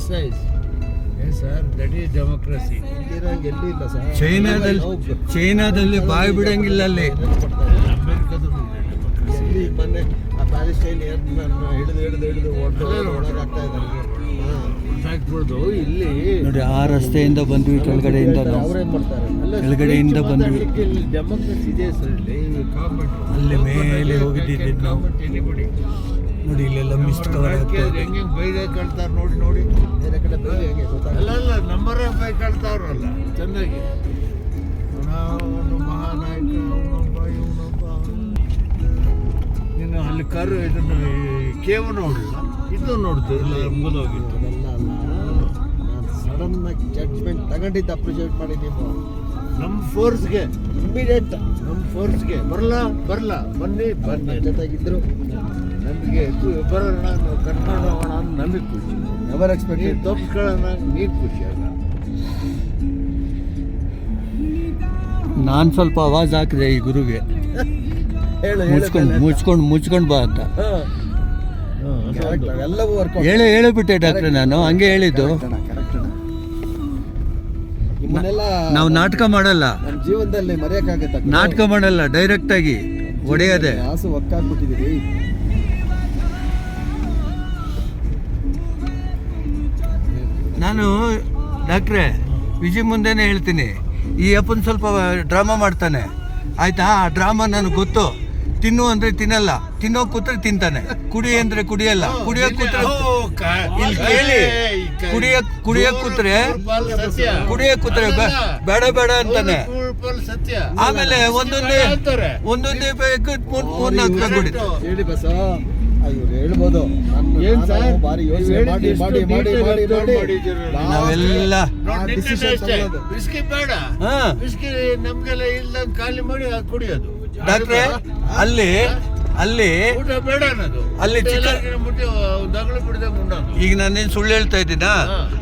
exercise. Yes, sir. That is democracy. ಎಲ್ಲಿ ಇಲ್ಲ sir. ಚೈನಾದಲ್ಲಿ ಬಾಯಿ ಬಿಡಂಗಿಲ್ಲ ಅಲ್ಲಿ. ಅಮೆರಿಕದಲ್ಲೂ ಇದೆ democracy. ಎಲ್ಲಿ ಮೊನ್ನೆ ಆ ಪ್ಯಾಲೆಸ್ಟೈನ್ ಹಿಡಿದು ಒಳಗಾಗ್ತಾ ಇದ್ದಾರೆ. ಹಾಕ್ಬಿಡ್ದು ಇಲ್ಲಿ ನೋಡಿ ಆ ರಸ್ತೆಯಿಂದ ಬಂದ್ವಿ, ಕೆಳಗಡೆಯಿಂದ ನಾವು ಅವ್ರೇನ್ ಮಾಡ್ತಾರೆ? ಕೆಳಗಡೆಯಿಂದ ಬಂದ್ವಿ. ಡೆಮೋಕ್ರಸಿ ಇದೆ ಸರ್ ಇಲ್ಲಿ. ಅಲ್ಲಿ ಮೇಲೆ ಹೋಗಿದ್ದಿದ್ದು ನಾವು. ನೋಡಿ ಇಲ್ಲೆಲ್ಲ ಮಿಸ್ಟ್ ಕವರ್ ಆಗ್ತಾ ಇದೆ. ಹೆಂಗೆ ಬೈದೆ ಕಳ್ತಾರ ನೋಡಿ ನೋಡಿ. ಬೇರೆ ಕಡೆ ಬೇರೆ ಹೆಂಗೆ ಗೊತ್ತಾಗಲ್ಲ. ಅಲ್ಲ ನಂಬರ್ ಬೈ ಕಳ್ತಾವ್ರಲ್ಲ ಚೆನ್ನಾಗಿ. ಅವನು ಮಹಾನಾಯಕ, ಅವನೊಬ್ಬ ಇವನೊಬ್ಬ. ನೀನು ಅಲ್ಲಿ ಕರು ಇದನ್ನು ಕೇವ್ ನೋಡಿಲ್ಲ, ಇದು ನೋಡ್ತೀವಿ ಇಲ್ಲ ಮುಗಿದೋಗಿತ್ತು. ಅದೆಲ್ಲ ಅಲ್ಲ, ನಾನು ಸಡನ್ ಆಗಿ ಜಡ್ಜ್ಮೆಂಟ್ ತಗೊಂಡಿದ್ದು ಅಪ್ರಿಷಿಯೇಟ್ ಮಾಡಿ ನೀವು. ನಮ್ಮ ಫೋರ್ಸ್ಗೆ ಇಮಿಡಿಯೇಟ್ ನಮ್ಮ ಫೋರ್ಸ್ಗೆ ಬರಲ್ಲ ಬನ್ನಿ ಜೊತೆಗಿದ್ರು ನಮಗೆ ಬರೋಣ, ನಾವು ಕರ್ಕೊಂಡು ಹೋಗೋಣ ಅಂತ ನಮಗೆ ಖುಷಿ. Never expected. ತಪ್ಪಿಸ್ಕೊಳ್ಳೋಣ ನೀನು ಖುಷಿ ಆಗ. ನಾನು ಸ್ವಲ್ಪ ಆವಾಜ್ ಹಾಕಿದೆ ಈ ಗುರುಗೆ, ಮುಚ್ಕೊಂಡು ಬಾ ಅಂತ. ಎಲ್ಲವೂ ವರ್ಕೌಟ್. ಹೇಳಿಬಿಟ್ಟೆ ಡಾಕ್ಟ್ರೆ, ನಾನು ಹಂಗೆ ಹೇಳಿದ್ದು. ನಿಮ್ಮನ್ನೆಲ್ಲ ನಾವು ನಾಟಕ ಮಾಡಲ್ಲ, ನಮ್ಮ ಜೀವನದಲ್ಲಿ ಮರೆಯಕ್ಕಾಗತ್ತ. ನಾಟಕ ಮಾಡಲ್ಲ, ಡೈರೆಕ್ಟ್ ಆಗಿ ಹೊಡೆಯೋದೆ. ಆಸು ಒಕ್ಕಾಗ್ಬಿಟ್ಟಿದ್ದೀರಿ. ನಾನು ಡಾಕ್ಟ್ರೆ ವಿಜಯ್ ಮುಂದೆನೇ ಹೇಳ್ತೀನಿ, ಈ ಅಪ್ಪನ ಸ್ವಲ್ಪ ಡ್ರಾಮಾ ಮಾಡ್ತಾನೆ ಆಯ್ತಾ. ಆ ಡ್ರಾಮಾ ನನಗೆ ಗೊತ್ತು. ತಿನ್ನು ಅಂದ್ರೆ ತಿನ್ನಲ್ಲ, ತಿನ್ನೋ ಕೂತ್ರೆ ತಿಂತಾನೆ, ಕುಡಿ ಅಂದ್ರೆ ಕುಡಿಯಲ್ಲ, ಕುಡಿಯೋಕ್ ಕೂತ್ರೆ ಇಲ್ಲಿ ಕೇಳಿ, ಕುಡಿಯಕ್ ಕೂತ್ರೆ ಬೇಡ ಅಂತಾನೆ. ಆಮೇಲೆ ಒಂದೊಂದೇ ಮೂರ್ನಾಲ್ಕು ಕುಡಿತು. ಹೇಳಿ ಬಸ, ಇವ್ರು ಹೇಳ್ಬೋದು. ಬಾರಿ ಯೋಚನೆ ಮಾಡಿ ನಾವೆಲ್ಲ ಬಿಸ್ಕಿ ಬೇಡ, ಬಿಸ್ಕಿ ನಮ್ಗೆಲ್ಲ ಇಲ್ದಂಗ್ ಖಾಲಿ ಮಾಡಿ ಕುಡಿಯೋದು ಡಾಕ್ಟ್ರೆ. ಅಲ್ಲಿ ಊಟ ಬೇಡ ಅನ್ನೋದು, ಅಲ್ಲಿ ದಗಳು ಬಿಡ್ದಂಗ್ ಉಣ್ಣೋದು. ಈಗ ನಾನೇನು ಸುಳ್ಳು ಹೇಳ್ತಾ ಇದ್ದೀನಾ?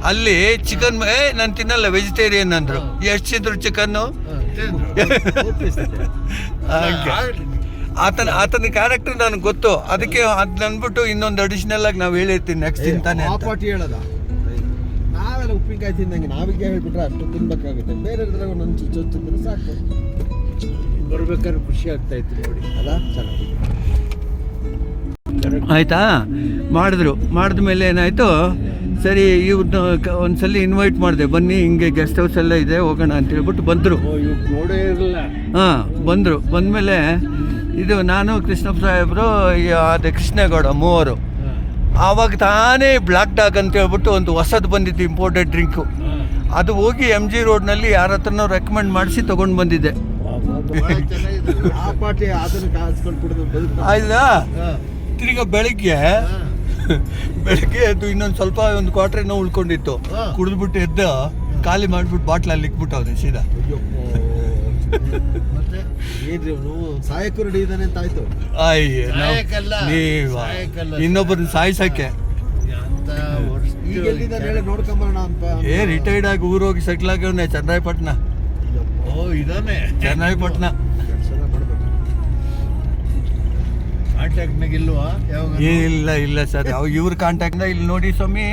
ಅಲ್ಲಿ ಚಿಕನ್ ನಾನು ತಿನ್ನಲ್ಲ, ವೆಜಿಟೇರಿಯನ್ ಅಂದ್ರು. ಎಷ್ಟು ತಿಂದ್ರು ಚಿಕನ್ನು? ಆತನ ಕ್ಯಾರೆಕ್ಟರ್ ನನಗೆ ಗೊತ್ತು. ಅದಕ್ಕೆ ಅದ್ ಅಂದ್ಬಿಟ್ಟು ಇನ್ನೊಂದು ಅಡಿಷನಲ್ ಆಗಿ ನಾವು ಹೇಳಿರ್ತೀನಿ ನೆಕ್ಸ್ಟ್ ತಿಂತಾನೆ ಅಂತ. ಪಾಟಿ ಹೇಳದ. ನಾವೆಲ್ಲ ಉಪ್ಪಿನಕಾಯಿ ತಿಂದಂಗೆ ನಾವಿಗೆ ಹೇಳ್ಬಿಟ್ರೆ ಅಷ್ಟು ತಿನ್ಬೇಕಾಗುತ್ತೆ. ಬೇರೆ ಒಂದೊಂದು ಚುಚ್ಚು ತಿಂದ್ರೆ ಸಾಕು. ಬರ್ಬೇಕಾದ್ರೆ ಖುಷಿ ಆಗ್ತಾ ಇತ್ತು ನೋಡಿ. ಅಲ್ಲ ಚೆನ್ನಾಗಿ ಆಯ್ತಾ. ಮಾಡಿದ್ಮೇಲೆ ಏನಾಯ್ತು, ಸರಿ ಇವ್ರನ್ನ ಒಂದ್ಸಲಿ ಇನ್ವೈಟ್ ಮಾಡಿದೆ, ಬನ್ನಿ ಹಿಂಗೆ ಗೆಸ್ಟ್ ಹೌಸ್ ಎಲ್ಲ ಇದೆ ಹೋಗೋಣ ಅಂತ ಹೇಳ್ಬಿಟ್ಟು ಬಂದರು. ನೋಡೇ ಇರಲಿಲ್ಲ. ಬಂದರು. ಬಂದಮೇಲೆ ಇದು ನಾನು ಕೃಷ್ಣಪ್ಪ ಸಾಹೇಬರು ಅದೇ ಕೃಷ್ಣೇಗೌಡ ಮೂವರು. ಆವಾಗ ತಾನೇ ಬ್ಲ್ಯಾಕ್ ಡಾಗ್ ಅಂತ ಹೇಳ್ಬಿಟ್ಟು ಒಂದು ಹೊಸದು ಬಂದಿತ್ತು, ಇಂಪೋರ್ಟೆಡ್ ಡ್ರಿಂಕು. ಅದು ಹೋಗಿ MG ರೋಡ್ನಲ್ಲಿ ಯಾರ ಹತ್ರನೋ ರೆಕಮೆಂಡ್ ಮಾಡಿಸಿ ತೊಗೊಂಡು ಬಂದಿದ್ದೆ. ಆಯ್ತಾ. ತಿರ್ಗಾ ಬೆಳಗ್ಗೆ ಎದ್ದು ಇನ್ನೊಂದು ಸ್ವಲ್ಪ ಒಂದು ಕ್ವಾರ್ಟ್ರೇನೋ ಉಳ್ಕೊಂಡಿತ್ತು, ಕುಡಿದ್ಬಿಟ್ಟು ಎದ್ದು ಖಾಲಿ ಮಾಡಿಬಿಟ್ಟು ಬಾಟ್ಲಲ್ಲಿ ಇಕ್ಬಿಟ್ಟು ಅವ್ರೆ ಸೀದಾ. ಸಾಯಕ್ಕೂ ರೆಡಿ ಇದ್ದಾನೆ ಅಂತ ಆಯ್ತು. ಇನ್ನೊಬ್ಬರನ್ನ ಸಾಯಿಸಕ್ಕೆ ನೋಡ್ಕೊಂಬರೋಣ ಅಂತ. ರಿಟೈರ್ಡ್ ಆಗಿ ಊರೋಗಿ ಸೆಟ್ಲ್ ಆಗ್ಯವನೆ ಚನ್ನರಾಯಪಟ್ಟಣ. ಚನ್ನರಾಯಪಟ್ಟಣ ಕಾಂಟ್ಯಾಕ್ಟ್ನಾಗ ಇಲ್ವಾ? ಇಲ್ಲ ಸರ್, ಇವ್ರ ಕಾಂಟ್ಯಾಕ್ಟ್ನ ಇಲ್ಲಿ ನೋಡಿ ಸ್ವಾಮಿ,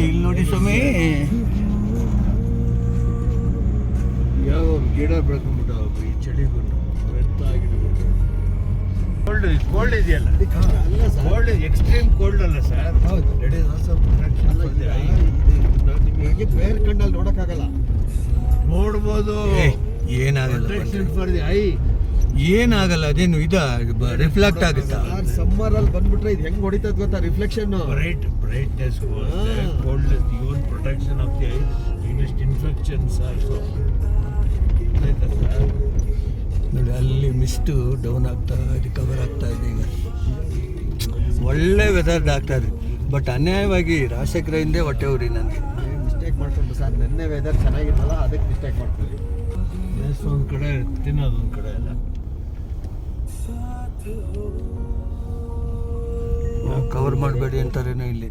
ಇಲ್ಲಿ ನೋಡಿ ಸ್ವಾಮಿ. ಯಾವ ಗಿಡ ಬೆಳ್ಕೊಂಡ್ಬಿಟ್ಟು ಈ ಚಳಿಗೊಂಡು ಕೋಲ್ಡ್ ಇದೆಯಲ್ಲ, ಕೋಲ್ಡ್ ಎಕ್ಸ್ಟ್ರೀಮ್ ಕೋಲ್ಡ್ ಅಲ್ಲ ಸರ್. ನಿಮಗೆ ಬೇರೆ ಕಣ್ಣಲ್ಲಿ ನೋಡಕ್ಕಾಗಲ್ಲ. ನೋಡ್ಬೋದು, ಏನಾಗಲ್ಲ ಫಾರ್ ದಿ ಐ ಏನಾಗಲ್ಲ. ಅದೇನು ರಿಫ್ಲೆಕ್ಟ್ ಆಗುತ್ತಾ? ಸಮ್ಮರ್ ಅಲ್ಲಿ ಬಂದ್ಬಿಟ್ರೆ ಇದು ಹೆಂಗ್ ಹೊಡಿತದ ಗೊತ್ತಾ? Reflection, brightness, coldness, even protection of the I against infections also. ನೋಡಿ ಅಲ್ಲಿ ಮಿಸ್ಟು ಡೌನ್ ಆಗ್ತಾ ರಿಕವರ್ ಆಗ್ತಾ ಇದೆ. ಈಗ ಒಳ್ಳೆ ವೆದರ್ ಡಾಕ್ಟರ್, ಬಟ್ ಅನ್ಯಾಯವಾಗಿ ರಾಜಶೇಖರ ಹಿಂದೆ ಹೊಟ್ಟೆ ಉರಿ ನನಗೆ. ಮಿಸ್ಟೇಕ್ ಮಾಡ್ಕೊಂಡು ಸರ್, ನೆನ್ನೆ ವೆದರ್ ಚೆನ್ನಾಗಿತ್ತಲ್ಲ ಅದಕ್ಕೆ ಮಿಸ್ಟೇಕ್ ಮಾಡ್ಕೊಂಡು ಒಂದು ಕಡೆ ತಿನ್ನೋದು ಒಂದು ಕಡೆ ಎಲ್ಲ ಕವರ್ ಮಾಡಬೇಡಿ ಅಂತಾರೇನೋ ಇಲ್ಲಿ.